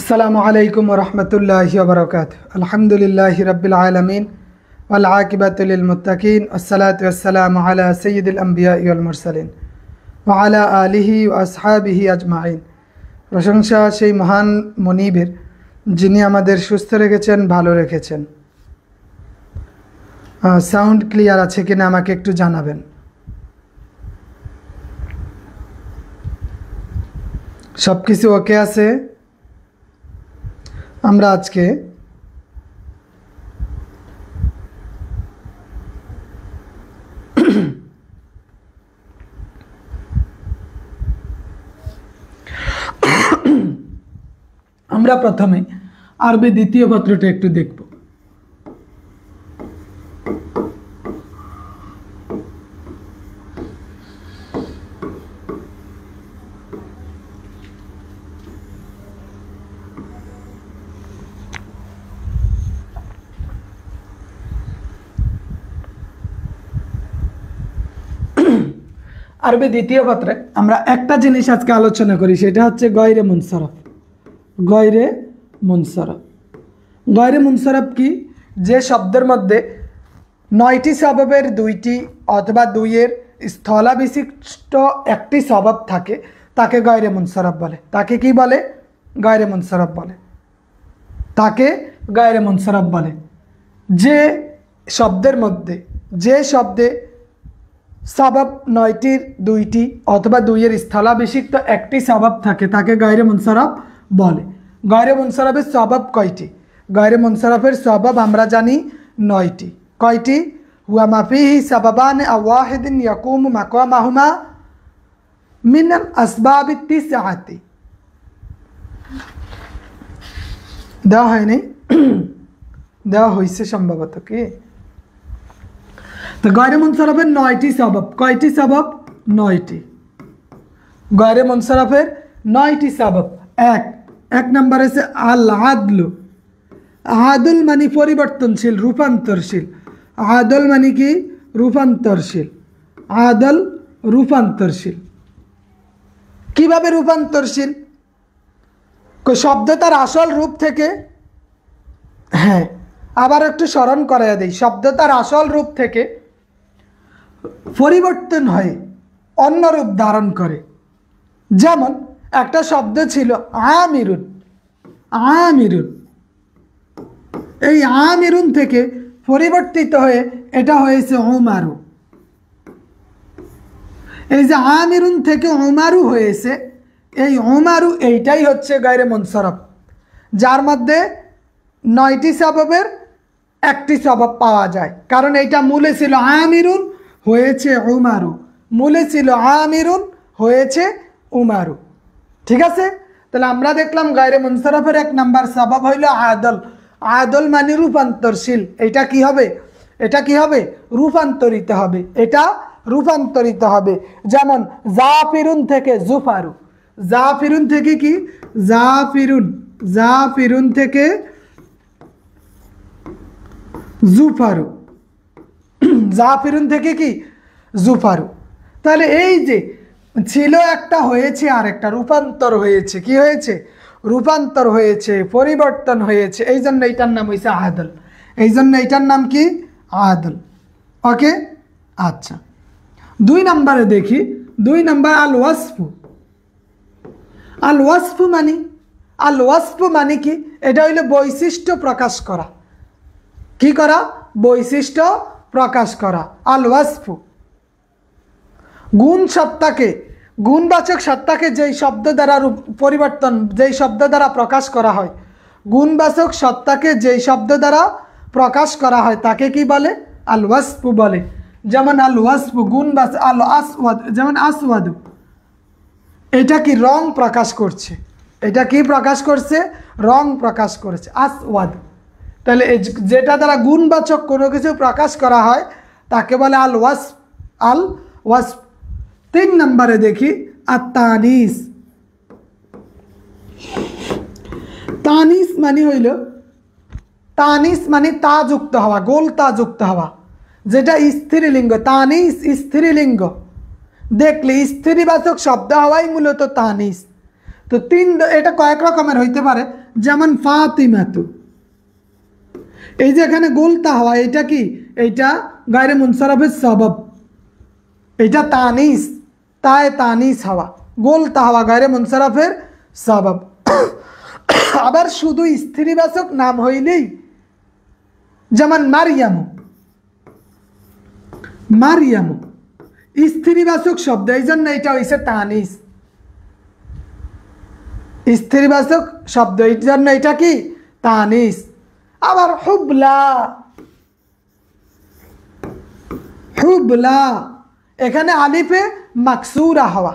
अस्सलामु अलैकुम वरहमतुल्लाहि वबरकातुहू। अल्हम्दुलिल्लाहि रब्बिल आलमीन वल आकिबतु लिल मुत्तकीन अस्सलातु वस्सलामु अला सय्यिदिल अंबियाइ वल मुरसलीन व अला आलिहि व असहाबिहि अजमाइन। प्रशंसा সেই মহান মনিবের যিনি আমাদের সুস্থ রেখেছেন, ভালো রেখেছেন। সাউন্ড ক্লিয়ার আছে কিনা আমাকে একটু জানাবেন। সবকিছু ওকে আছে। আমরা আজকে আমরা প্রথমে আরবি দ্বিতীয় পত্রটা একটু দেখব। আরবি দ্বিতীয় পত্রে আমরা একটা জিনিস আজকে আলোচনা করি, সেটা হচ্ছে গয়রে মুনসারফ। গয়রে মুনসারফ, গয়রে মুনসারফ কি? যে শব্দের মধ্যে 9টি সববের 2টি অথবা 2-এর স্থলাবিশিষ্ট একটি সবব থাকে তাকে গয়রে মুনসারফ বলে। তাকে কি বলে? গয়রে মুনসারফ বলে। তাকে গয়রে মুনসারফ বলে। যে শব্দের মধ্যে, যে শব্দে সবব 9টির 2টি অথবা 2-এর স্থলাবিশিষ্ট একটি সবব থাকে তাকে গয়রে মুনসারফ বলে। গয়রে মুনসারফের সবব কয়টি? গয়রে মুনসারফের সবব আমরা জানি 9টি। কয়টি? হুয়া মাফিহি সাবাবান আও ওয়াহিদিন ইয়াকুমু মাকামাহুমা মিন আল আসবাব তিসআতি। দেওয়া হয়নি? দেওয়া হয়েছে সম্ভবত। কি তো গয়রে মুনসারফের 9টি সবব। কয়টি সবব? 9টি। গয়রে মুনসারফের 9টি সবব। এক নম্বর আছে আল আদলু। আদল মানে পরিবর্তনশীল, রূপান্তরশীল। আদল মানে কি? রূপান্তরশীল। আদল রূপান্তরশীল। কিভাবে রূপান্তরশীল? শব্দ তার আসল রূপ থেকে, হ্যাঁ আবার একটু স্মরণ করাইয়া দেই, শব্দ তার আসল রূপ থেকে পরিবর্তন হয়ে অন্য রূপ ধারণ করে। যেমন একটা শব্দ ছিল আমিরুন। আমিরুন, এই আমিরুন থেকে পরিবর্তিত হয়ে এটা হয়েছে উমারু। এই যে আমিরুন থেকে উমারু হয়েছে, এই উমারু এইটাই হচ্ছে গয়রে মুনসারফ, যার মধ্যে 9টি সববের একটি সবব পাওয়া যায়। কারণ এইটা মূলে ছিল আমিরুন, হয়েছে উমারু। মূলে ছিল আমিরুন, হয়েছে উমারু। ঠিক আছে? তাহলে আমরা দেখলাম গয়রে মুনসারফের 1 নাম্বার সবব হইল আদল। আদল মানে রূপান্তরশীল। এটা কি হবে? এটা কি হবে? রূপান্তরিত হবে। এটা রূপান্তরিত হবে। যেমন জাফিরুন থেকে জুফারু। জাফিরুন থেকে কি? জাফিরুন। জাফিরুন থেকে জুফারু। জাফিরুন থেকে কি? জুফারু। তাহলে এই যে ছিল একটা, হয়েছে আর একটা, রূপান্তর হয়েছে। কি হয়েছে? রূপান্তর হয়েছে, পরিবর্তন হয়েছে। এই জন্য এইটার নাম হয়েছে আদল। এই জন্য এইটার নাম কি? আদল। ওকে, আচ্ছা 2 নম্বরে দেখি। 2 নম্বর আল ওয়াসফু। আল ওয়াসফু মানে, আল ওয়াসফু মানে কি? এটা হইল বৈশিষ্ট্য প্রকাশ করা। কি করা? বৈশিষ্ট্য প্রকাশ করা। আল ওয়াসফু গুণ সত্তাকে, গুণবাচক সত্তাকে যেই শব্দ দ্বারা পরিবর্তন, যেই শব্দ দ্বারা প্রকাশ করা হয়, গুণবাচক সত্তাকে যেই শব্দ দ্বারা প্রকাশ করা হয় তাকে কি বলে? আল ওয়াসফু বলে। যেমন আল ওয়াসফু গুণবাচক। আল আসওয়াদ, যেমন আসওয়াদু, এটা কি? রং প্রকাশ করছে। এটা কি প্রকাশ করছে? রং প্রকাশ করেছে। আসওয়াদ। তাহলে যেটা দ্বারা গুণবাচক কোনো কিছু প্রকাশ করা হয় তাকে বলে আল ওয়াসফ। আল ওয়াসফ। 3 নম্বরে দেখি আত-তানিস। তানিস মানে হইল, তানিস মানে তা যুক্ত হওয়া, গোল তা যুক্ত হওয়া, যেটা স্ত্রীলিঙ্গ। তানিস স্ত্রীলিঙ্গ। দেখলে স্ত্রীবাচক শব্দ হওয়াই মূলত তানিস। তো তিন, এটা কয়েক রকমের হইতে পারে। যেমন ফাতিমাতু। এই যে এখানে গোলতা হওয়া, এটা কি? এটা গায়রে মুনসারাফের সবব, এটা তানিস, তায় তানিস হওয়া, গোলতা হওয়া গায়রে মুনসারাফের সবব। আবার শুধু স্ত্রীবাচক নাম হইলেই, যেমন মারিয়ামু, মারিয়ামু স্ত্রীবাচক শব্দ, এই জন্য এটা হইছে তানিস, স্ত্রীবাচক শব্দ, এই জন্য এটা কি? তানিস। আবার হুবলা, হুবলা এখানে আলিফে মাকসুরা হওয়া,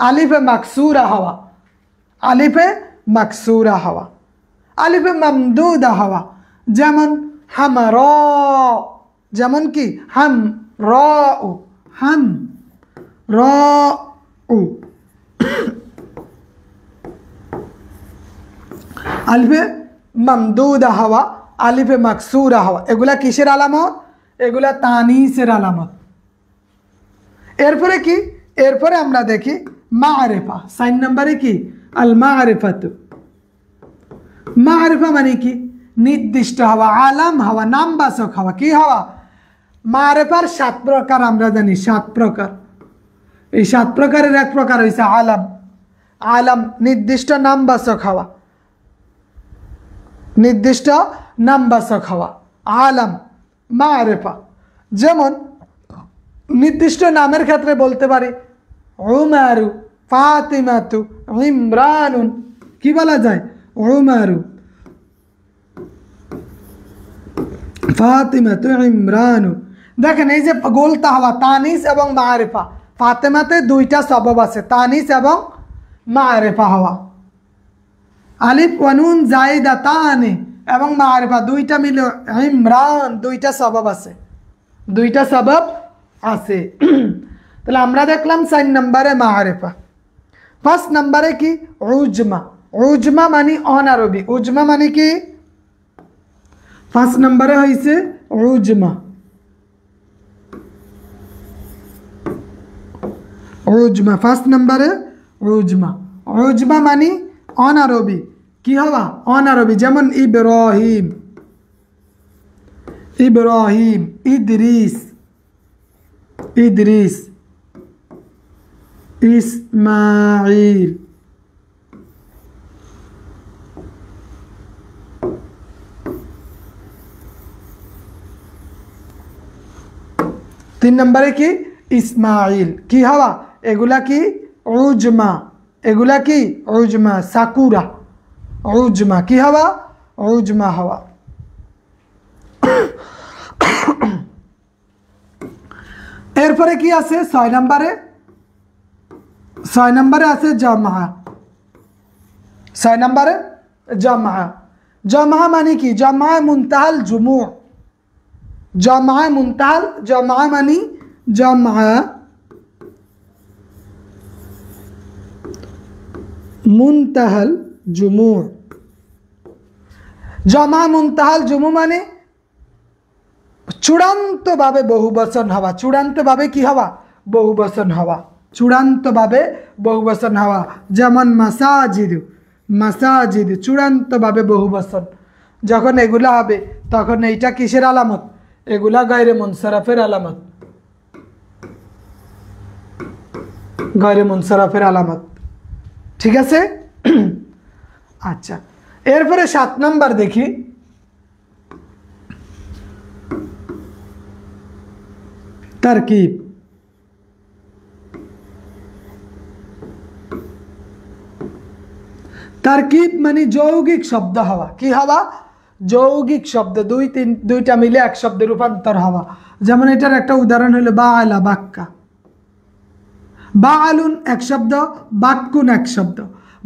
আলিফে মাকসুরা হওয়া, আলিফে মাকসুরা হওয়া, আলিফে মামদুদা হওয়া, যেমন হামর, যেমন কি? হাম র উ, হাম র উ। আলিফে মামদুদা হওয়া, আলিফে মাকসুরা হওয়া, এগুলা কিসের আলামত? এগুলা তানিসের আলামত। এরপরে কি? এরপরে আমরা দেখি মারিফা, 4 নম্বরে কি? আল মারিফাতু। মারিফা মানে কি? নির্দিষ্ট হওয়া, আলাম হওয়া, নামবাচক হওয়া। কি হওয়া? মারিফার 7 প্রকার আমরা জানি, 7 প্রকার। এই 7 প্রকারের এক প্রকার হইছে আলাম। আলাম নির্দিষ্ট নামবাচক হওয়া, নির্দিষ্ট নামবাচক হওয়া, আলাম মারিফা। যেমন নির্দিষ্ট নামের ক্ষেত্রে বলতে পারি উমারু, ফাতিমাতু, ইমরানুন। কি বলা যায়? উমারু, ফাতিমাতু, ইমরানু। দেখেন এই যে গোলতা হওয়া, তানিস এবং মারিফা। ফাতেমাতে 2টা সবব আছে, তানিস এবং মারিফা হওয়া। আলিফ ওয়া নুন জাইদাতানি এবং মারিফা 2টা মিলে ইমরান, 2টা সবব আছে, 2টা সবব আছে। তাহলে আমরা দেখলাম 4 নম্বরে মারিফা। 5 নম্বরে কি? উজমা। উজমা মানে অনারবি। উজমা মানে কি? 5 নম্বরে হইছে উজমা। উজমা 5 নম্বরে উজমা। উজমা মানে অনারবি। কি হওয়া? অনারবি। যেমন ইব্রাহিম, ইব্রাহিম, ইদ্রিস, ইদ্রিস, ইসমাইল। তিন নম্বরে কি? ইসমাইল। কি হওয়া? এগুলা কি? উজমা। এগুলা কি? উজমা। সাকুরা, উজমা। কি হওয়া? উজমা হওয়া। এরপরে কি আছে 6 নম্বরে? 6 নম্বরে আছে জামা। 6 নম্বরে জামা। জামা মানে কি? জামা মুনতাহাল জুমু। জামা মুনতাহাল, জামা মানে জামা মুনতাহাল জুমু। জামা মুনতাহাল জুমু মানে চূড়ান্তভাবে বহুবচন হওয়া। চূড়ান্তভাবে কি হওয়া? বহুবচন হওয়া। চূড়ান্তভাবে বহুবচন হওয়া। যেমন মাসাজিদ, মাসাজিদ চূড়ান্তভাবে বহুবচন। যখন এগুলা হবে তখন এইটা কিসের আলামত? এগুলা গায়রে মুনসারাফের আলামত, গায়রে মুনসারাফের আলামত। ঠিক আছে? আচ্ছা, এরপরে 7 নম্বর দেখি। তারকিব। তারকিব মানে যৌগিক শব্দ হওয়া। কি হওয়া? যৌগিক শব্দ, 2-3টা মিলে এক শব্দে রূপান্তর হওয়া। যেমন এটার একটা উদাহরণ হলো বাআলা, বাক্কা। বাআলুন এক শব্দ, বাক্কুন এক শব্দ।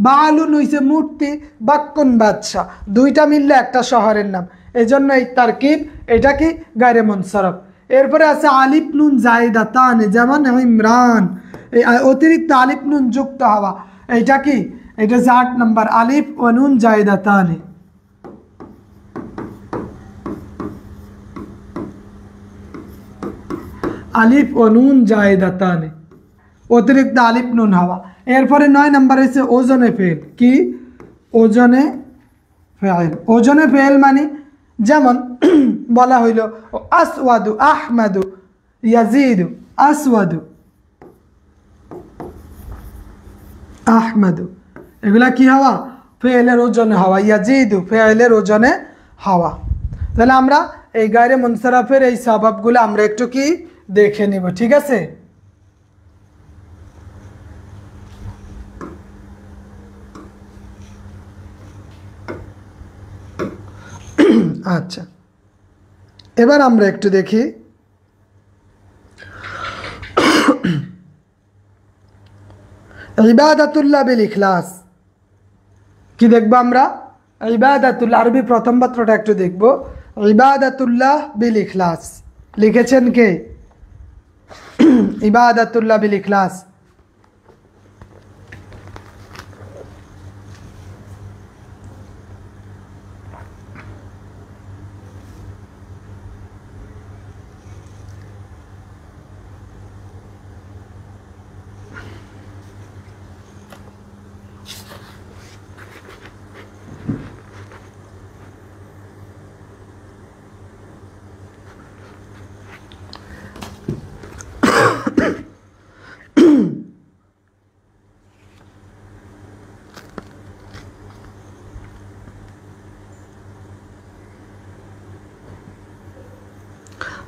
বাআলুন হইছে মূর্তি, বাক্কুন বাদশা। 2টা মিললে একটা শহরের নাম। এজন্য এই তারকিব, এটা কি? গায়রে মুনসারফ। এরপরে আছে আলিফ নুন জায়দাতান, যেমন ইমরান। এই অতিরিক্ত আলিফ নুন যুক্ত হওয়া, এইটা কি? এটা হচ্ছে 8 নম্বর, আলিফ ও নুন জায়দাতান। আলিফ ও নুন জায়দাতান, অতিরিক্ত আলিফ নুন হওয়া। এরপরে 9 নম্বর হচ্ছে ওজনে ফেল। কি? ওজনে ফেল, ওজনে ফেল মানে যেমন বলা হইল আসওয়াদু আহমাদু ইয়াজিদু, আসওয়াদু আহমাদু, এগুলা কি হওয়া? ফেলের ওজনে হওয়া। ইয়াজিদু ফেলের ওজনে হওয়া। তাহলে আমরা এই গায়রে মুনসারাফের এই সবাবগুলো আমরা একটু কি দেখে নিব, ঠিক আছে? আচ্ছা, এবার আমরা একটু দেখি ইবাদাতুল্লাহ বিল ইখলাস। কি দেখবো আমরা? ইবাদাতুল্লাহ, আরবি প্রথম পাত্রটা একটু দেখব। ইবাদাতুল্লাহ বিল ইখলাস লিখেছেন কে? ইবাদাতুল্লাহ বিল ইখলাস।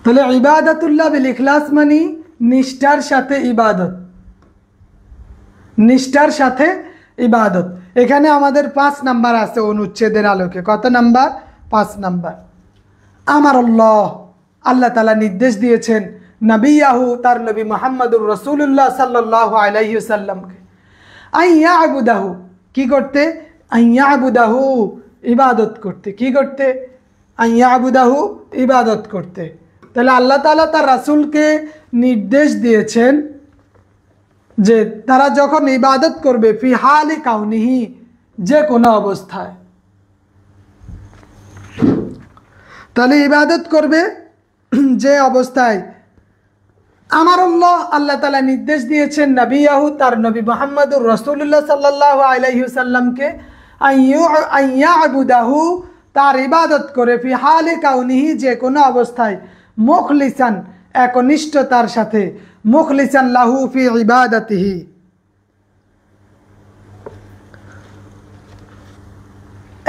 তাহলে ইবাদাতুল্লাহ বিল ইখলাস মানে নিষ্ঠার সাথে ইবাদত, নিষ্ঠার সাথে ইবাদত। এখানে আমাদের 5 নাম্বার আছে অনুচ্ছেদের আলোকে। কত নাম্বার? 5 নাম্বার। আমার আল্লাহ তাআলা নির্দেশ দিয়েছেন নবিয়াহু, তার নবী মুহাম্মদুর রাসূলুল্লাহ সাল্লাল্লাহু আলাইহি ওয়াসাল্লামকে আইয়াবুদাহু, কি করতে? আইয়াবুদাহু, ইবাদত করতে। কি করতে? আইয়াবুদাহু, ইবাদত করতে। তাহলে আল্লাহ তাআলা তার রাসূলকে নির্দেশ দিয়েছেন যে তারা যখন ইবাদত করবে ফি হালি কাউনিহি, যে কোনো অবস্থায়। তাহলে ইবাদত করবে যে অবস্থায়। আমার আল্লাহ তাআলা নির্দেশ দিয়েছেন নবিয়াহু, তার নবী মুহাম্মদুর রাসূলুল্লাহ সাল্লাল্লাহু আলাইহি ওয়াসাল্লামকে আইয়াবুদাহু, তার ইবাদত করে ফি হালি কাউনিহি, যে কোনো অবস্থায়, মুখলিসান, একনিষ্ঠতার সাথে, মুখলিসান লাহু ফি ইবাদাতিহি,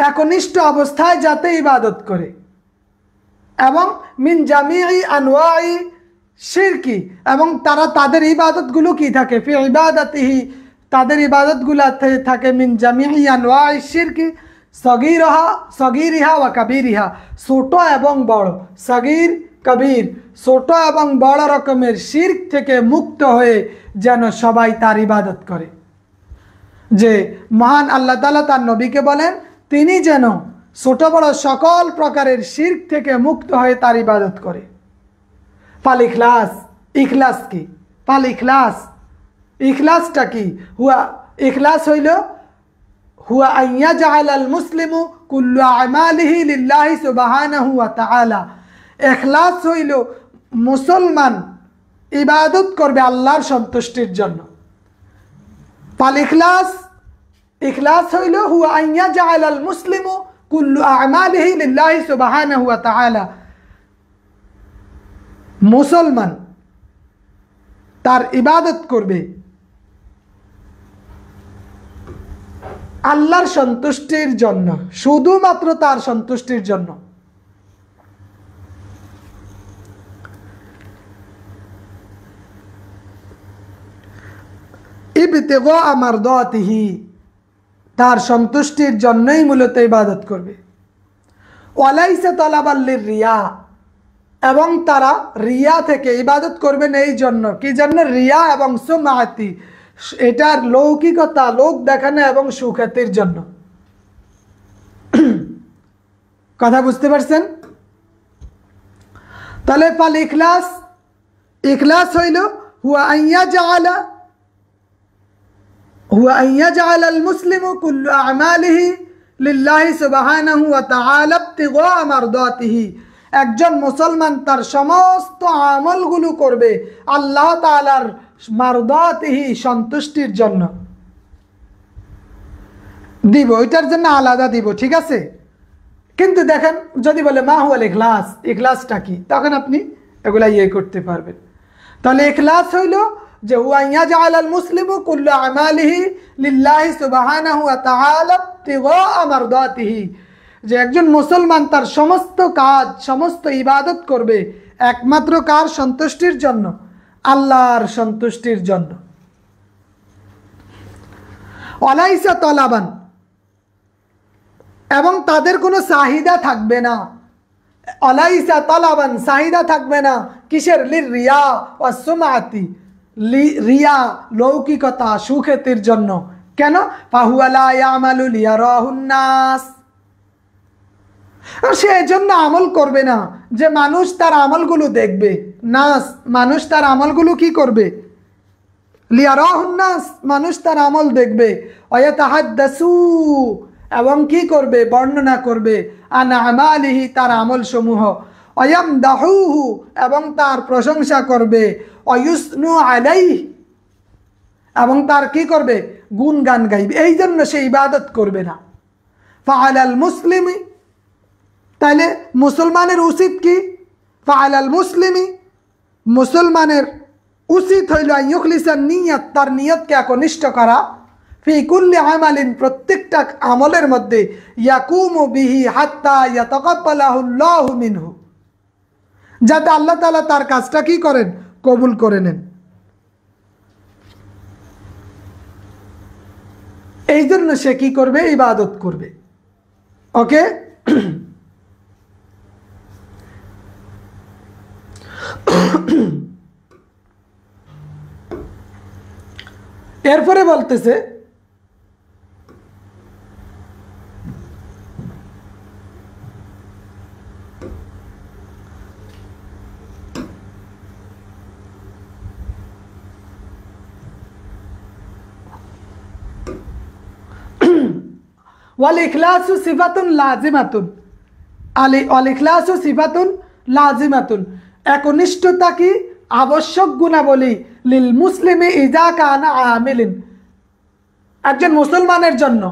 একনিষ্ঠ অবস্থায় যাতে ইবাদত করে। এবং মিন জামিই আনওয়াই শিরকি, এবং তারা তাদের ইবাদতগুলো কি থাকে? ফি ইবাদাতিহি, তাদের ইবাদতগুলোতে থাকে মিন জামিই আনওয়াই শিরকি সগীরিহা ওয়া কাবীরিহা, ছোট এবং বড়, সগীর কবির, ছোট এবং বড় রকমের শিরক থেকে মুক্ত হয়ে যেন সবাই তার ইবাদত করে। যে মহান আল্লাহ তাআলা তার নবীকে বলেন তিনি যেন ছোট বড় সকল প্রকারের শিরক থেকে মুক্ত হয়ে তার ইবাদত করে। ফাল ইখলাস, ইখলাস কি? ফাল ইখলাস, ইখলাসটা কি? ইখলাস হইল হুয়া আইয়াজআলাল মুসলিমু কুল্লু আমালিহি লিল্লাহি সুবহানাহু ওয়া তাআলা। ইখলাস হইল মুসলমান ইবাদত করবে আল্লাহর সন্তুষ্টির জন্য। ফাল ইখলাস, ইখলাস হইল হুয়া আইয়াজআলাল মুসলিমু কুল্লু আমালিহি লিল্লাহি সুবহানাহু ওয়া তাআলা। মুসলমান তার ইবাদত করবে আল্লাহর সন্তুষ্টির জন্য, শুধুমাত্র তার সন্তুষ্টির জন্য। ইবতিগা মারদাতিহি, তার সন্তুষ্টির জন্যই মূলত ইবাদত করবে। ওয়ালাইসা তালাবাল লিরিয়া, এবং তারা রিয়া থেকে ইবাদত করবেন এই জন্য। কি জন্য? রিয়া এবং সুমাতি, এটার লৌকিকতা, লোক দেখানো এবং সুখ্যাতির জন্য। কথা বুঝতে পারছেন? তাহলে ফাল ইখলাস, ইখলাস হইল হুয়া আইয়াজআলাল মুসলিমু কুল্লু আমালিহি লিল্লাহি সুবহানাহু ওয়া তাআলা ইবতিগা মারদাতিহি। একজন মুসলমান তার সমস্ত আমলগুলো করবে আল্লাহ তাআলার মারদাতিহি, সন্তুষ্টির জন্য। দিব, ওইটার জন্য আলাদা দিব, ঠিক আছে। কিন্তু দেখেন যদি বলে মা হুয়াল ইখলাস, ইখলাসটা কি, তখন আপনি এগুলা করতে পারবেন। তাহলে ইখলাস হইল যে হুয়া ইয়াজআলাল মুসলিমু কুল্লু আমালিহি লিল্লাহি সুবহানাহু ওয়া তাআলা ইবতিগাআ মারদাতিহি, যে একজন মুসলমান তার সমস্ত কাজ সমস্ত ইবাদত করবে একমাত্র কার সন্তুষ্টির জন্য, আল্লাহর সন্তুষ্টির জন্য। ওয়ালাইসা তলাবান, এবং তাদের কোনো চাহিদা থাকবে না, ওয়ালাইসা তলাবান চাহিদা থাকবে না কিসের, লির রিয়া ওয়া সুমাতি, রিয়া লৌকিকতা সুখ্যাতির জন্য। কেন, ফাহুয়া লা ইয়ামালু লিয়ারাহুন নাস, সে এজন্য আমল করবে না যে মানুষ তার আমলগুলো দেখবে, নাস মানুষ তার আমলগুলো কি করবে, লিয়ারাহুন নাস মানুষ তার আমল দেখবে, ওয়ায়াতাহাদ্দাসু এবং কি করবে, বর্ণনা করবে, আন আমালিহি তার আমল সমূহ, ওয়ায়ামদাহুহু এবং তার প্রশংসা করবে, ওয়ায়ুসনু আলাইহি এবং তার কি করবে, গুণগান গাইবে, এই জন্য সে ইবাদত করবে না। ফাআলাল মুসলিমি, তাইলে মুসলমানের উচিত কি, ফাআলাল মুসলিমি মুসলমানের উচিত হইল ইখলিসান নিয়ত, তার নিয়তকে একনিষ্ঠ করা, ফি কুল্লি আমালিন প্রত্যেকটা আমলের মধ্যে, ইয়াকুমু বিহি হাত্তা ইয়াতাকাব্বালাহুল্লাহু মিনহু যাতে আল্লাহ তাআলা তার কাজটা কি করেন, কবুল করে নেন। এই জন্য সে কি করবে, ইবাদত করবে। ওকে, এরপরে বলতেছে ওয়াল ইখলাসু সিফাতুন লাজিমাতুন, ওয়াল ইখলাসু সিফাতুন লাজিমাতুন, একনিষ্ঠতা কি আবশ্যক গুণাবলী, লিল মুসলিমি ইজা কানা আমিলিন একজন মুসলমানের জন্য,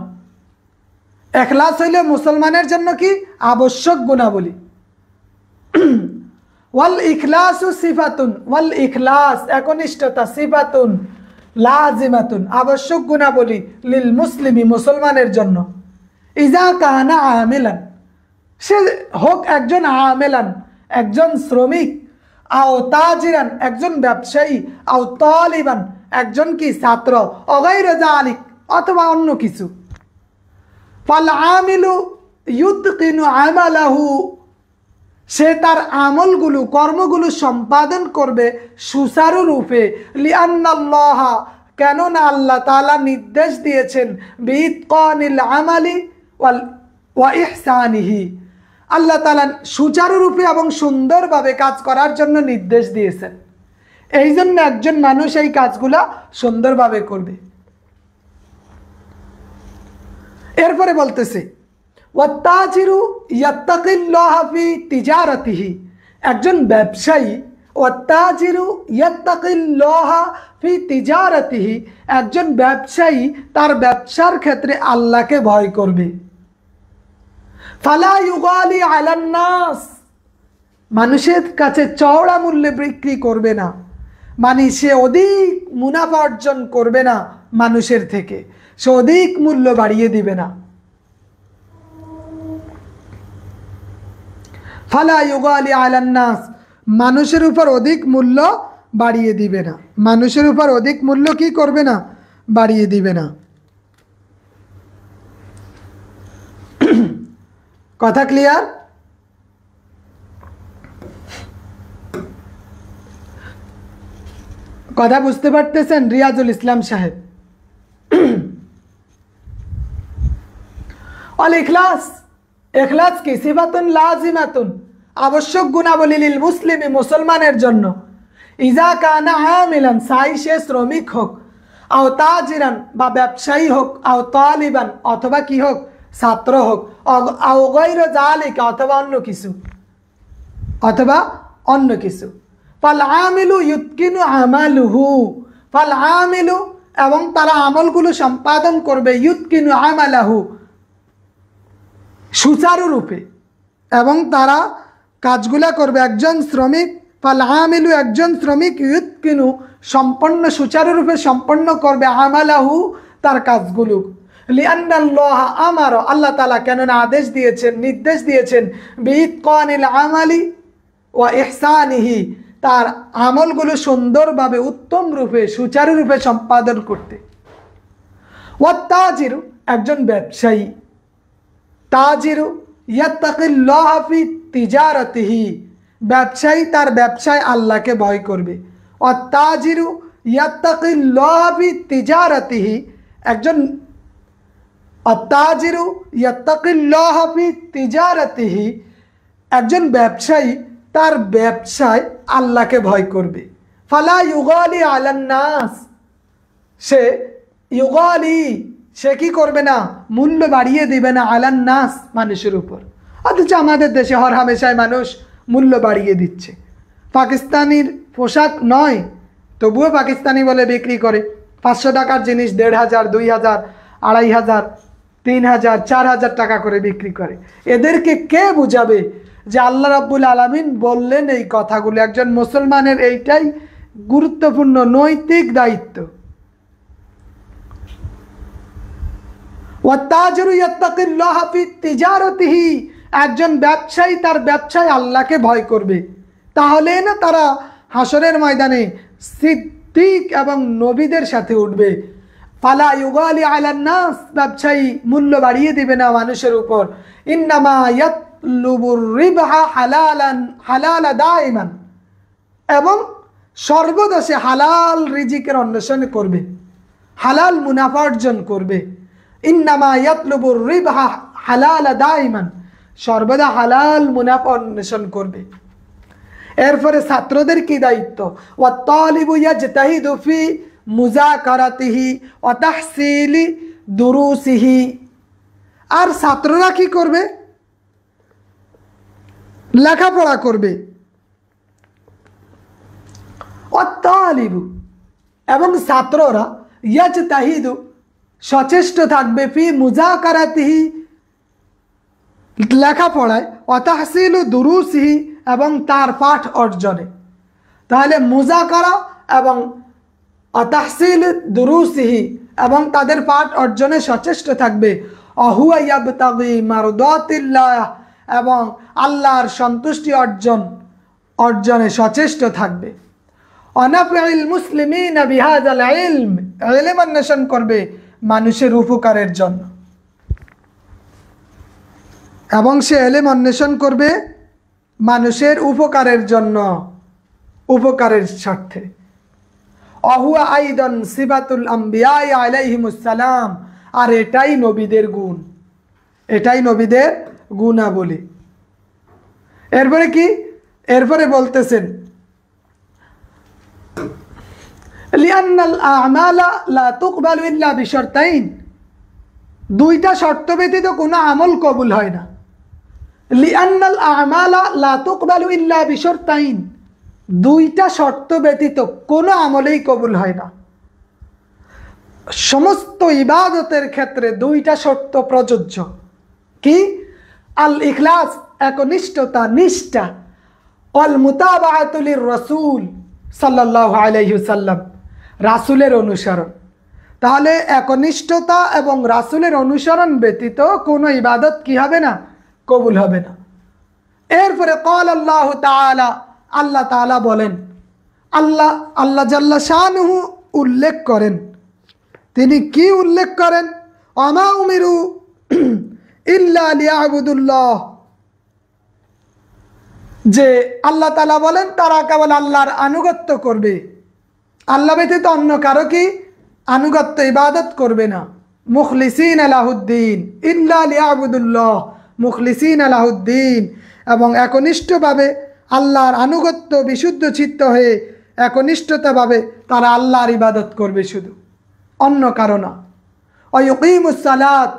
ইখলাস হইলে মুসলমানের জন্য কি আবশ্যক গুণাবলী। ওয়াল ইখলাসু সিফাতুন, ওয়াল ইখলাস একনিষ্ঠতা, সিফাতুন লাজিমাতুন আবশ্যক গুণাবলী, লিল মুসলিমি মুসলমানের জন্য, ইজা কানা আমিলান সে হোক একজন আমিলান একজন শ্রমিক, আও তাজিরান একজন ব্যবসায়ী, আও তালিবান একজন কি ছাত্র, অগাইরা যালিক অথবা অন্য কিছু। ফাল আমিলু ইউতকিনু আমালাহু সে তার আমলগুলো কর্মগুলো সম্পাদন করবে সুচারুরূপে, লিআন্নাল্লাহ কেননা আল্লাহ তাআলা নির্দেশ দিয়েছেন, বিইতকানিল আমালি ওয়া ইহসানিহি আল্লাহ তাআলা সুচারুরূপে এবং সুন্দরভাবে কাজ করার জন্য নির্দেশ দিয়েছেন। এই জন্য একজন মানুষ এই কাজগুলা সুন্দরভাবে করবে। এরপরে বলতেছে ওয়াত্তাজিরু ইয়াত্তাকিল্লাহা ফি তিজারাতিহি একজন ব্যবসায়ী, ওয়াত্তাজিরু ইয়াত্তাকিল্লাহা ফি তিজারাতিহি একজন ব্যবসায়ী তার ব্যবসার ক্ষেত্রে আল্লাহকে ভয় করবে। ফালা ইউগালি আলান নাস মানুষের কাছে চওড়া মূল্যে বিক্রি করবে না, মানে সে অধিক মুনাফা অর্জন করবে না মানুষের থেকে, সে অধিক মূল্য বাড়িয়ে দিবে না। ফালা ইউগালি আলান নাস মানুষের উপর অধিক মূল্য বাড়িয়ে দিবে না, মানুষের উপর অধিক মূল্য কি করবে না, বাড়িয়ে দিবে না। কথা ক্লিয়ার? কথা বুঝতে পারতেছেন রিয়াজুল ইসলাম সাহেব? আল ইখলাস, ইখলাস কি সিফাতুন লাজিমাতুন আবশ্যক গুণাবলী লিল মুসলিমি মুসলমানের জন্য, ইজা কানা আমিলান সাই সে শ্রমিক হোক, আও তাজিরান বা ব্যবসায়ী হোক, আও তালিবান অথবা কি হোক ছাত্র হোক, আও গায়রা যালিকা অথবা অন্য কিছু, অথবা অন্য কিছু। ফাল আমিলু ইউতকিনু আমালুহু ফাল আমিলু এবং তারা আমলগুলো সম্পাদন করবে ইউতকিনু আমালাহু সুচারুরূপে, এবং তারা কাজগুলা করবে। একজন শ্রমিক ফাল আমিলু একজন শ্রমিক ইউতকিনু সম্পন্ন সুচারুরূপে সম্পন্ন করবে আমালাহু তার কাজগুলো। লিআন্নাল্লাহ আমার আল্লাহ তাআলা কেননা আদেশ দিয়েছেন, নির্দেশ দিয়েছেন বিইতকানিল আমালি ওয়া ইহসানিহি তার আমলগুলো সুন্দরভাবে উত্তম রূপে সুচারুরূপে সম্পাদন করতে। ওয়াত্তাজিরু একজন ব্যবসায়ী, তাজিরু ইয়াত্তাকিল্লাহ ফি তিজারাতিহি ব্যবসায়ী তার ব্যবসায় আল্লাহকে ভয় করবে। ওয়াত্তাজিরু ইয়াত্তাকিল্লাহ ফি তিজারাতিহি একজন আত্তাজিরু ইয়াত্তাকিল্লাহ ফি তিজারাতিহি একজন ব্যবসায়ী তার ব্যবসায় আল্লাহকে ভয় করবে। ফালা ইউগালি আলান নাস সে ইউগালি সে কি করবে না, মূল্য বাড়িয়ে দিবে না আলান নাস মানুষের উপর। অথচ আমাদের দেশে হর হামেশায় মানুষ মূল্য বাড়িয়ে দিচ্ছে। পাকিস্তানির পোশাক নয় তবুও পাকিস্তানি বলে বিক্রি করে। 500 টাকার জিনিস 1500, 2000, 2500, 3000, 4000 টাকা করে বিক্রি করে। এদেরকে কে বুঝাবে যে আল্লাহ রাব্বুল আলামিন বললেন এই কথাগুলো? একজন মুসলমানের এইটাই গুরুত্বপূর্ণ নৈতিক দায়িত্ব। ওয়াত্তাজিরু ইয়াত্তাকিল্লাহ ফি তিজারাতিহি একজন ব্যবসায়ী তার ব্যবসায় আল্লাহকে ভয় করবে। তাহলে না তারা হাসরের ময়দানে সিদ্দিক এবং নবীদের সাথে উঠবে। ফালা ইউগালি আলান নাস ব্যবসায়ী মূল্য বাড়িয়ে দিবে না মানুষের উপর। ইন্নামা ইয়াতলুবুর রিবহা হালালা দাইমান এবং সর্বদা সে হালাল রিজিকের অন্বেষণ করবে, হালাল মুনাফা অর্জন করবে। ইন্নামা ইয়াতলুবুর রিবহা হালালা দাইমান সর্বদা হালাল মুনাফা অন্বেষণ করবে। এরপরে ছাত্রদের কি দায়িত্ব? ওয়াত্তালিবু ইয়াজতাহিদু ফি মুযাকারাতিহি ওয়া তাহসিলি দুরুসিহি আর ছাত্ররা কি করবে? লেখাপড়া করবে। ওয়াত্তালিবু এবং ছাত্ররা ইয়াজতাহিদু সচেষ্ট থাকবে ফি মুযাকারাতিহি লেখাপড়ায় ওয়া তাহসিলু দুরুসিহি এবং তার পাঠ অর্জনে। তাহলে মুযাকারা এবং তাহসিল দুরুসিহি এবং তাদের পাঠ অর্জনে সচেষ্ট থাকবে। অহুয়া ইয়াবতাগি মারদাতিল্লাহ এবং আল্লাহর সন্তুষ্টি অর্জনে সচেষ্ট থাকবে। অনাফিল মুসলিমিনা বিহাযাল ইলম ইলম অন্বেষণ করবে মানুষের উপকারের জন্য, এবং সে ইলম অন্বেষণ করবে মানুষের উপকারের জন্য, উপকারের স্বার্থে। অহুয়া আইদান সিফাতুল আম্বিয়া আলাইহিমুস সালাম আর এটাই নবীদের গুণ, এটাই নবীদের গুণাবলী। এরপরে কি? এরপরে বলতেছেন লিআন্নাল আমালা লা তুকবালু ইল্লা বিশর্তাইন দুইটা শর্ত ব্যতীত কোনো আমল কবুল হয় না। লিআন্নাল আমালা লা তুকবালু ইল্লা বিশর্তাইন দুইটা শর্ত ব্যতীত কোনো আমলেই কবুল হয় না। সমস্ত ইবাদতের ক্ষেত্রে দুইটা শর্ত প্রযোজ্য। কি? আল ইখলাস একনিষ্ঠতা নিষ্ঠা, ওয়াল মুতাবাআতু লির রাসূল সাল্লাল্লাহু আলাইহি ওয়াসাল্লাম রাসূলের অনুসরণ। তাহলে একনিষ্ঠতা এবং রাসূলের অনুসরণ ব্যতীত কোনো ইবাদত কি হবে না? কবুল হবে না। এরপরে ক্বাল আল্লাহু তাআলা আল্লাহ তাআলা বলেন, আল্লাহ জাল্লা শানুহু উল্লেখ করেন। তিনি কি উল্লেখ করেন? ওয়ামা উমিরু ইল্লা লিয়াবুদুল্লাহ যে আল্লাহ তাআলা বলেন তারা কেবল আল্লাহর আনুগত্য করবে, আল্লাহ ব্যতীত অন্য কারো কি আনুগত্য ইবাদত করবে না। মুখলিসিন লাহুদ্দিন ইল্লা লিয়াবুদুল্লাহ মুখলিসিন লাহুদ্দিন এবং একনিষ্ঠভাবে আল্লাহর আনুগত্য বিশুদ্ধ চিত্ত হয়ে একনিষ্ঠতাভাবে তারা আল্লাহর ইবাদত করবে, শুধু অন্য কারো না। ওয়ায়ুকিমুস সালাত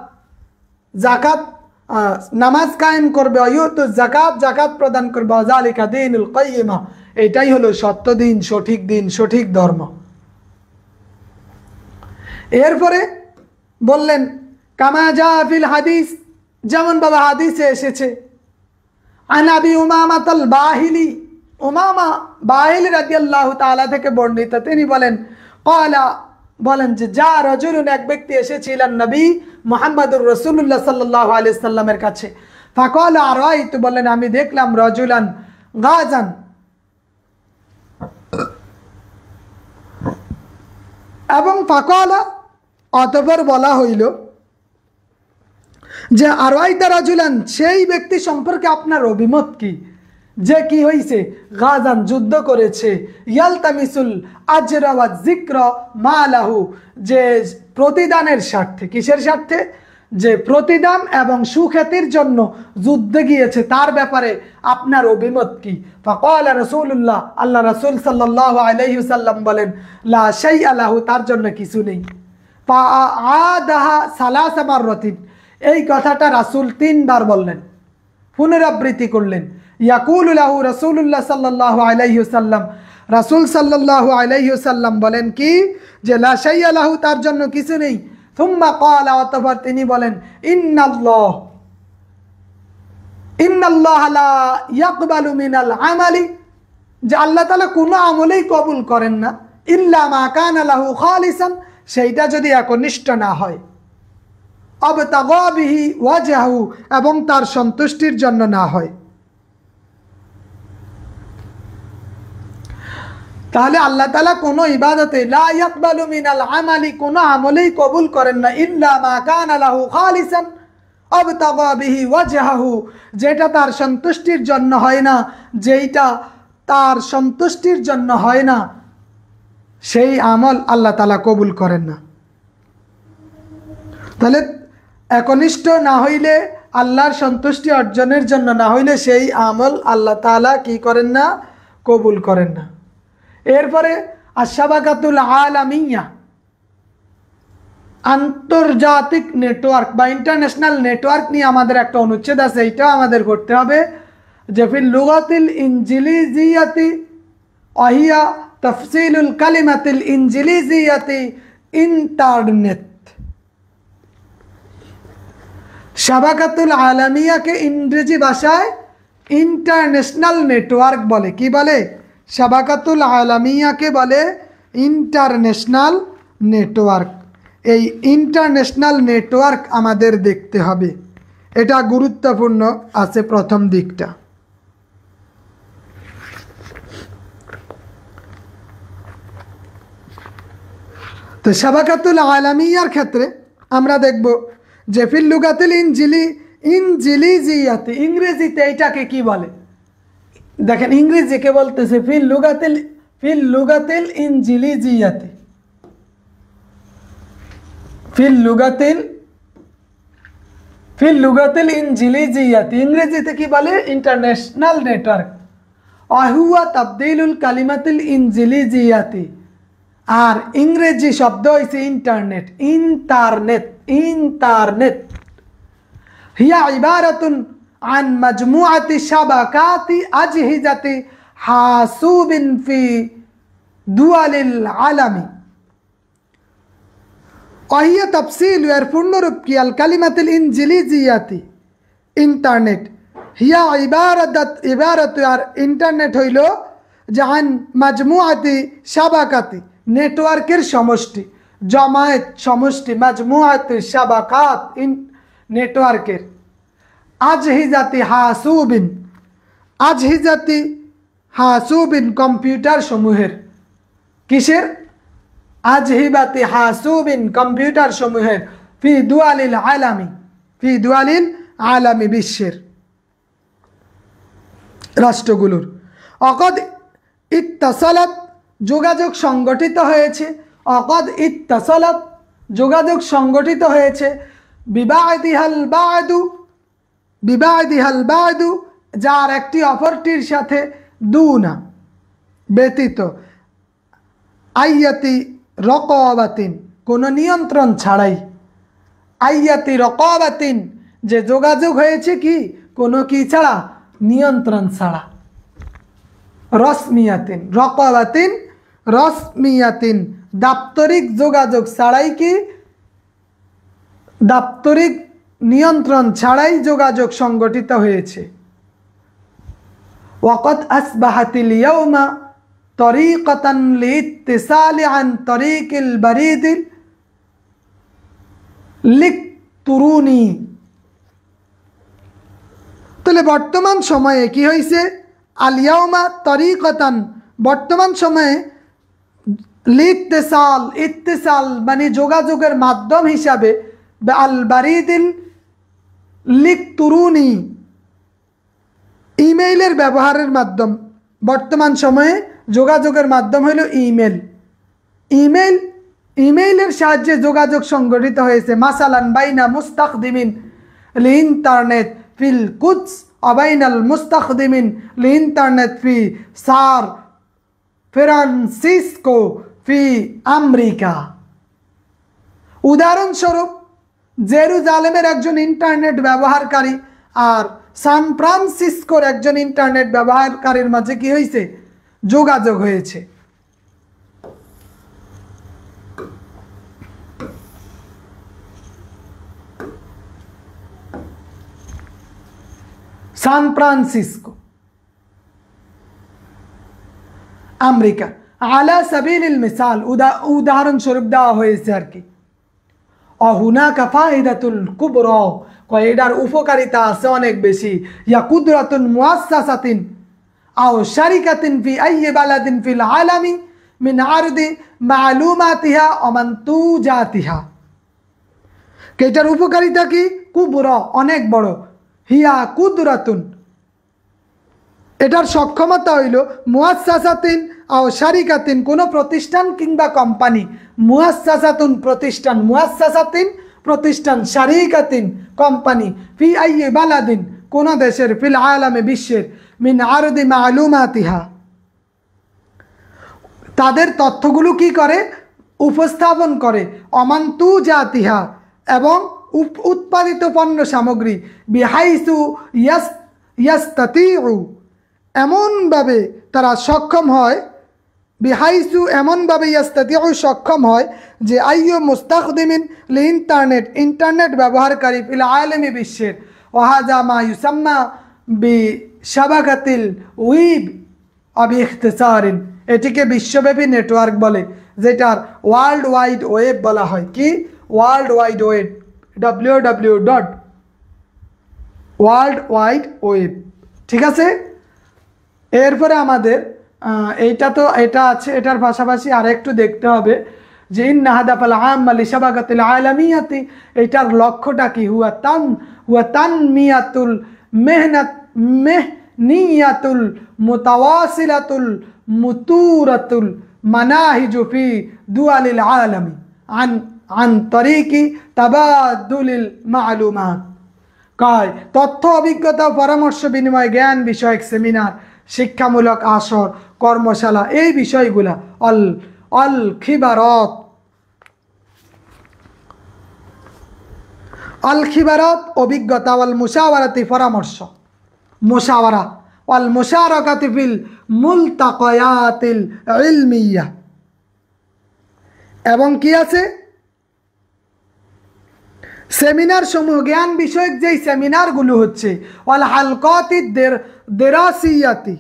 যাকাত নামাজ কায়েম করবে, ওয়ায়ুতুজ যাকাত যাকাত প্রদান করবে, যালিকা দীনুল কাইয়্যিমা এটাই হলো সত্য দিন, সঠিক দিন, সঠিক ধর্ম। এরপরে বললেন কামা জা ফিল হাদিস, যেমন বাবা হাদিসে এসেছে, আন আবি উমামাতাল বাহিলি, উমামা বাহিলি রাদিয়াল্লাহু তাআলা থেকে বর্ণিত, তিনি বলেন ক্বালা, বলেন যে যা রাজুলুন, এক ব্যক্তি এসেছিলেন নবী মুহাম্মদুর রাসূলুল্লাহ সাল্লাল্লাহু আলাইহি সাল্লামের কাছে, ফাকালা আরাইতু, বলেন আমি দেখলাম রাজুলান গাজান, এবং ফাকালা অতঃপর বলা হইল যে আরাইতা রাজুলান, সেই ব্যক্তি সম্পর্কে আপনার অভিমত কি, যে কি হইছে, গাজান যুদ্ধ করেছে, ইয়ালতামিসুল আজরা ওয়া যিকরা মালাহু, যে প্রতিদানের স্বার্থে, কিসের স্বার্থে, যে প্রতিদান এবং সুখ্যাতির জন্য যুদ্ধে গিয়েছে, তার ব্যাপারে আপনার অভিমত কি। ফাকালা রাসূলুল্লাহ, আল্লাহ রাসূল সাল্লাল্লাহু আলাইহি ওয়াসাল্লাম বলেন লা শাইআ লাহু, তার জন্য কিছু নেই। ফাআদাহা সালাসা মাররাতিন, এই কথাটা রাসূল 3 বার বললেন, পুনরাবৃত্তি করলেন। ইয়াকুলু লাহু রাসূলুল্লাহ সাল্লাল্লাহু আলাইহি ওয়াসাল্লাম, রাসূল সাল্লাল্লাহু আলাইহি ওয়াসাল্লাম বলেন কি, যে লা শাইআ লাহু, তার জন্য কিছু নেই। সুম্মা ক্বালা, অতঃপর তিনি বলেন ইন্নাল্লাহ লা ইয়াকবালু মিনাল আমালি, যে আল্লাহ তাআলা কোনো আমলেই কবুল করেন না, ইল্লা মা কানা লাহু খালিসান, সেইটা যদি একনিষ্ঠ না হয়, আবতাগা বিহি ওয়াজহু, এবং তার সন্তুষ্টির জন্য না হয়। তাহলে আল্লাহ তাআলা কোনো ইবাদতে লা ইয়াকবালু মিনাল আমালি, কোনো আমলেই কবুল করেন না, ইল্লা মা কানা লাহু খালিসান আবতাগা বিহি ওয়াজহু, যেটা তার সন্তুষ্টির জন্য হয় না, যেইটা তার সন্তুষ্টির জন্য হয় না, সেই আমল আল্লাহ তাআলা কবুল করেন না। তাহলে একনিষ্ঠ না হইলে, আল্লাহর সন্তুষ্টি অর্জনের জন্য না হইলে, সেই আমল আল্লাহ তাআলা কি করেন না, কবুল করেন না। এরপরে আশ-শাবাকাতুল আলামিয়া, আন্তর্জাতিক নেটওয়ার্ক বা ইন্টারন্যাশনাল নেটওয়ার্ক নিয়ে আমাদের একটা অনুচ্ছেদ আছে, এইটাও আমাদের করতে হবে, যে ফিল লুগাতিল ইনজিলিজিয়াতি ওয়াহিয়া তাফসিলুল কালিমাতিল ইনজিলিজিয়াতি ইন্টারনেট। শাবাকাতুল আলামিয়াকে ইংরেজি ভাষায় ইন্টারন্যাশনাল নেটওয়ার্ক বলে। কি বলে? শাবাকাতুল আলামিয়াকে বলে ইন্টারন্যাশনাল নেটওয়ার্ক। এই ইন্টারন্যাশনাল নেটওয়ার্ক আমাদের দেখতে হবে, এটা গুরুত্বপূর্ণ আছে প্রথম দিকটা। তো শাবাকাতুল আলামিয়ার ক্ষেত্রে আমরা দেখব যে ফিল লুগাতিল ইনজিলিজিয়াতি, ইংরেজিতে এইটাকে কি বলে, দেখেন ইংরেজিকে বলতেছে ফিল লুগাতিল ইনজিলিজিয়াতি, ফিল লুগাতিল ইনজিলিজিয়াতি, ইংরেজিতে কি বলে, ইন্টারন্যাশনাল নেটওয়ার্ক। আহুয়া তাবদিলুল কালিমাতিল ইনজিলিজিয়াতি, আর ইংরেজি শব্দ হইছে ইন্টারনেট। ইন্টারনেট হিয়া ইবারাতুন আন মাজমুআতি শাবাকাতি আজহিজাতি হাসুবিন ফি দুয়ালিল আলামি। ওয়াহিয়া তাফসিল, এর পূর্ণরূপ কি, আল কালিমাতিল ইনজিলিজিয়াতি, ইন্টারনেট। হিয়া ইবারাতু, আর ইন্টারনেট হইল যে আন মাজমুআতি শাবাকাতি, নেটওয়ার্কের সমষ্টি, জমায়েত সমষ্টি, মাজমুআতি শাবাকাত, নেটওয়ার্কের। আজহিজাতি হাসুবিন, কম্পিউটার সমূহের। কিসের? আজহিবাতি হাসুবিন, কম্পিউটার সমূহের। ফি দুয়ালিল আলামি, বিশ্বের রাষ্ট্রগুলোর। অকদ ইত্তাসালাত, যোগাযোগ সংগঠিত হয়েছে। অকদ ইত্তাসালাত, যোগাযোগ সংগঠিত হয়েছে। বিবাদিহাল বাদু, যার একটি অপরটির সাথে দুনা, ব্যতীত। আইয়াতি রকাবাতিন, কোনো নিয়ন্ত্রণ ছাড়াই। আইয়াতি রকাবাতিন, যে যোগাযোগ হয়েছে কি, কোনো কি ছাড়া, নিয়ন্ত্রণ ছাড়া। রসমিয়াতিন, রকাবাতিন, রসমিয়াতিন, দাপ্তরিক যোগাযোগ ছাড়াই কি, দাপ্তরিক নিয়ন্ত্রণ ছাড়াই যোগাযোগ সংগঠিত হয়েছে। ওয়াকাদ আসবাহাতিল ইয়াউমা তরিকাতান লিইত্তিসালি আন তরিকিল বারিদিল লিকতুরুনি। তাহলে বর্তমান সময়ে কি হয়েছে, আল ইয়াউমা তরিকাতান, বর্তমান সময়ে লিইত্তিসাল, ইত্তিসাল মানে যোগাযোগের মাধ্যম হিসাবে, আল বারিদিল লিকতুরুনি, ইমেইলের ব্যবহারের মাধ্যম। বর্তমান সময়ে যোগাযোগের মাধ্যম হলো ইমেল। ইমেইলের সাহায্যে যোগাযোগ সংগঠিত হয়েছে। মাসালান বাইনা মুস্তাখদিমিন লিইন্টারনেট ফিল কুদস আবাইনাল মুস্তাখদিমিন লিইন্টারনেট ফি সার ফ্রান্সিসকো ফি আমেরিকা। উদাহরণস্বরূপ জেরুজালেমের একজন ইন্টারনেট ব্যবহারকারী আর সান ফ্রান্সিসকোর একজন ইন্টারনেট ব্যবহারকারীর মাঝে কি হয়েছে, যোগাযোগ হয়েছে। San Francisco, America. আলা সাবিলিল মিসাল, উদাহরণস্বরূপ দেওয়া হয়েছে আর কি। অহুনাকা ফায়দাতুল কুবরা, এটার উপকারিতা আছে অনেক বেশি। ইয়া কুদরাতুন মুআসসাসাতিন আও শারিকাতিন ফি আইয়ি বালাদিন ফিল আলামি মিন আরদি মালুমাতিহা ওয়া মানতুজাতিহা। এটার উপকারিতা কি, কুবরা অনেক বড়, হিয়া কুদরাতুন এটার সক্ষমতা হইল, মুআসসাসাতিন আও শারিকাতিন কোনো প্রতিষ্ঠান কিংবা কোম্পানি, মুআসসাসাতুন প্রতিষ্ঠান, মুআসসাসাতিন প্রতিষ্ঠান, শারিকাতিন কোম্পানি, ফি আইয়ি বালাদিন কোন দেশের, ফিল আলামে বিশ্বের, মিন আরদি মালুমাতিহা তাদের তথ্যগুলো কি করে, উপস্থাপন করে, অমান্তুজাতিহা এবং উৎপাদিত পণ্য সামগ্রী, বিহাইসু ইয়াস্তাতিউ এমনভাবে তারা সক্ষম হয়, বিহাইসু এমনভাবে ইয়াস্তাতিউ সক্ষম হয় যে আইয়ু মুস্তাখদিমিন লিইন্টারনেট ইন্টারনেট ব্যবহারকারী ফিল আলামি বিশ্বের, ওয়াহাজা মা ইউসাম্মা বিশাবাকাতিল ওয়েব বিইখতিসারিন, এটিকে বিশ্বব্যাপী নেটওয়ার্ক বলে, যেটার ওয়ার্ল্ড ওয়াইড ওয়েব বলা হয়। কি world wide web, www. World wide web, ঠিক আছে। এরপরে আমাদের এইটা তো এটা আছে, এটার পাশাপাশি আরেকটু দেখতে হবে যে ইন্না হাদাফাল আম্মা লিশাবাকাতিল আলামিয়াতি, এটার লক্ষ্যটা কি, হুয়া তানমিয়াতুল মেহনিয়াতুল মুতাওয়াসিলাতুল মুতুরাতুল মানাহিজু ফি দুআলিল আলামি আন তরিকি তাবাদুলিল মালুমাত। কয় তথ্য, অভিজ্ঞতা, পরামর্শ বিনিময়, জ্ঞান বিষয়ক সেমিনার, শিক্ষামূলক আসর, কর্মশালা, এই বিষয়গুলা অল খিবারত, অভিজ্ঞতা, ওয়াল মুশাওয়ারাতি পরামর্শ, মুশাওয়ারা, ওয়াল মুশারাকাতি ফিল মুলতাকায়াতিল ইলমিয়া, এবং কি আছে, সেমিনার সমূহ, জ্ঞান বিষয়ক যেই সেমিনারগুলো হচ্ছে, ওয়াল হালকাতি দেরাসিয়াতি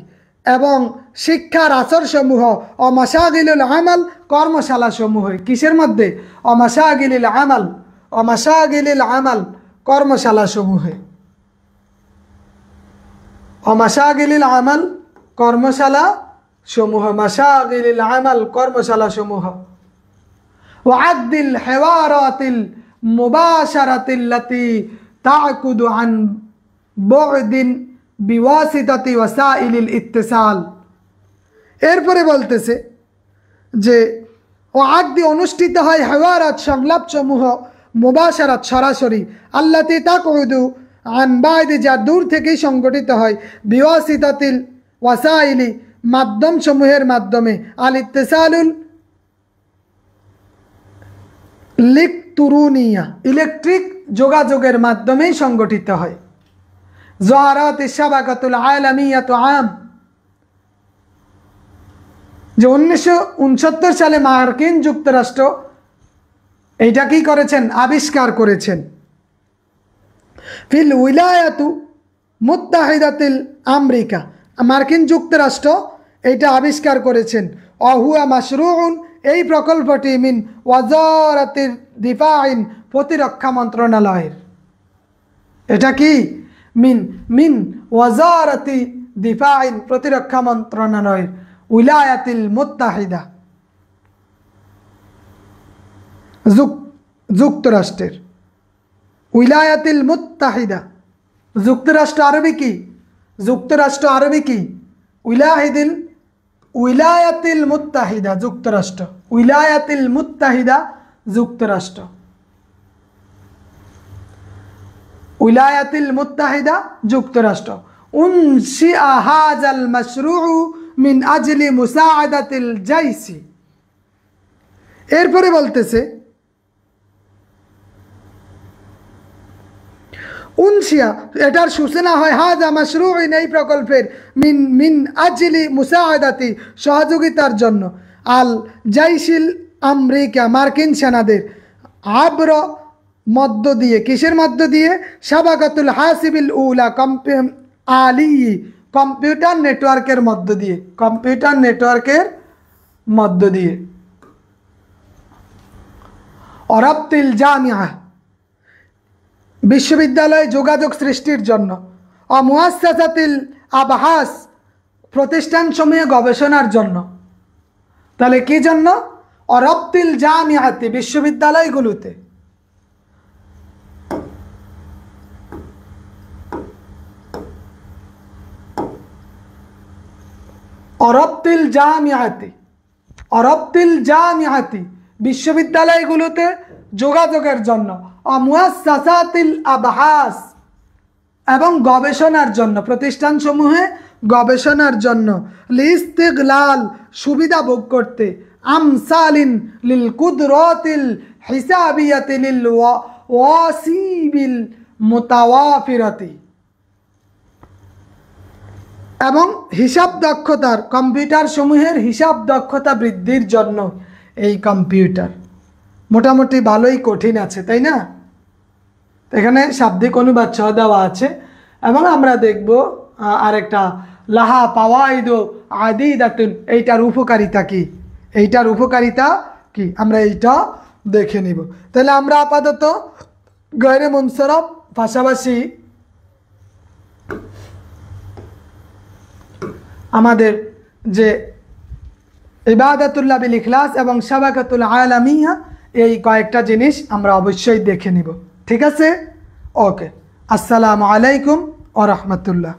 এবং শিক্ষার আসর সমূহ, অমাশাগিলুল আমাল কর্মশালা সমূহ, কিসের মধ্যে, অমাশাগিলিল আমাল কর্মশালা সমূহে, অমাশাগিলিল আমাল কর্মশালা সমূহ, মাশাগিলিল আমাল কর্মশালা সমূহ, ওয়া'আদ্দিল হিওয়ারাতিল মুবাশারাতিল্লাতি তা'কুদু আন বু'দিন বিওয়াসিতাতি ওয়াসাইলিল ইত্তিসাল। এরপরে বলতেছে যে ওয়া'আদ্দি অনুষ্ঠিত হয় হিওয়ারাত সংলাপ সমূহ, মুবাশারাত সরাসরি, আল্লাতি তা'কুদু আন বা'দি যা দূর থেকেই সংগঠিত হয়, বিওয়াসিতাতিল ওয়াসাইলি মাধ্যম সমূহের মাধ্যমে, আল ইত্তিসালুল লিকতুরুনিয়া ইলেকট্রিক যোগাযোগের মাধ্যমেই সংগঠিত হয়। জহারাত শাবাকাতুল আলামিয়াতু আম যে 1969 সালে মার্কিন যুক্তরাষ্ট্র এইটা কি করেছেন, আবিষ্কার করেছেন। ফিল উইলায়াতু মুত্তাহিদাতিল আমেরিকা, মার্কিন যুক্তরাষ্ট্র এইটা আবিষ্কার করেছেন। অহুয়া মাশরুউন, এই প্রকল্পটি মিন ওয়াজারাতির দিফাইন, প্রতিরক্ষা মন্ত্রণালয়ের। এটা কি মিন ওয়াজারাতি দিফাইন, প্রতিরক্ষা মন্ত্রণালয়ের, উইলায়াতিল মুত্তাহিদা, যুক্তরাষ্ট্রের, উইলায়াতিল মুত্তাহিদা। যুক্তরাষ্ট্র আরবি কি, যুক্তরাষ্ট্র আরবি কি, উইলায়াতিল মুত্তাহিদা যুক্তরাষ্ট্র, উইলায়াতিল মুত্তাহিদা যুক্তরাষ্ট্র, উইলায়াতিল মুত্তাহিদা যুক্তরাষ্ট্র। উনশিআ হাযাল মাশরুউ মিন আজলি মুসাআদাতিল জাইশি। এরপরে বলতেছে উনশিয়া, এটার সূচনা হয়, হাজা মাশরুউন, এই প্রকল্পের, মিন আজলি মুসাআদাতি, সহযোগিতার জন্য, আল জাইশিল আমেরিকা, মার্কিন সেনাদের, আব্র, মধ্য দিয়ে, কিসের মধ্য দিয়ে, শাবাকাতুল হাসিবিল উলা, কম্পিউটার নেটওয়ার্কের মধ্য দিয়ে, কম্পিউটার নেটওয়ার্কের মধ্য দিয়ে। অরাবতিল জামিয়া, বিশ্ববিদ্যালয়ে যোগাযোগ সৃষ্টির জন্য। মুআসসাসাতিল আবহাস, প্রতিষ্ঠানসমূহে গবেষণার জন্য। তাহলে কি জন্য, অরাবতিল জামিয়াতি, বিশ্ববিদ্যালয়গুলোতে, অরাবতিল জামিয়াতি, অরাবতিল জামিয়াতি, বিশ্ববিদ্যালয়গুলোতে যোগাযোগের জন্য। মুআসসাসাতিল আবহাস, এবং গবেষণার জন্য, প্রতিষ্ঠানসমূহে গবেষণার জন্য। লিস্তিগলাল, সুবিধা ভোগ করতে। আমসালিন লিল কুদরাতিল হিসাবিয়াতি লিল ওয়াসিবিল মুতাওয়াফিরাতি, এবং হিসাব দক্ষতার, কম্পিউটার সমূহের হিসাব দক্ষতা বৃদ্ধির জন্য এই কম্পিউটার। মোটামুটি ভালোই কঠিন আছে, তাই না? এখানে শাব্দিক অনুবাদ সহ দেওয়া আছে। এবং আমরা দেখব আরেকটা, লাহা ফাওয়াইদু আদিদাতুন, এইটার উপকারিতা কি, এইটার উপকারিতা কি, আমরা এইটা দেখে নিব। তাহলে আমরা আপাতত গয়রে মুনসারফ, পাশাপাশি আমাদের যে ইবাদাতুল্লাহ বিল ইখলাস এবং শাবাকাতুল আলামিয়া, এই কয়েকটা জিনিস আমরা অবশ্যই দেখে নিব। ঠিক আছে? ওকে, আসসালামু আলাইকুম ওয়া রাহমাতুল্লাহ।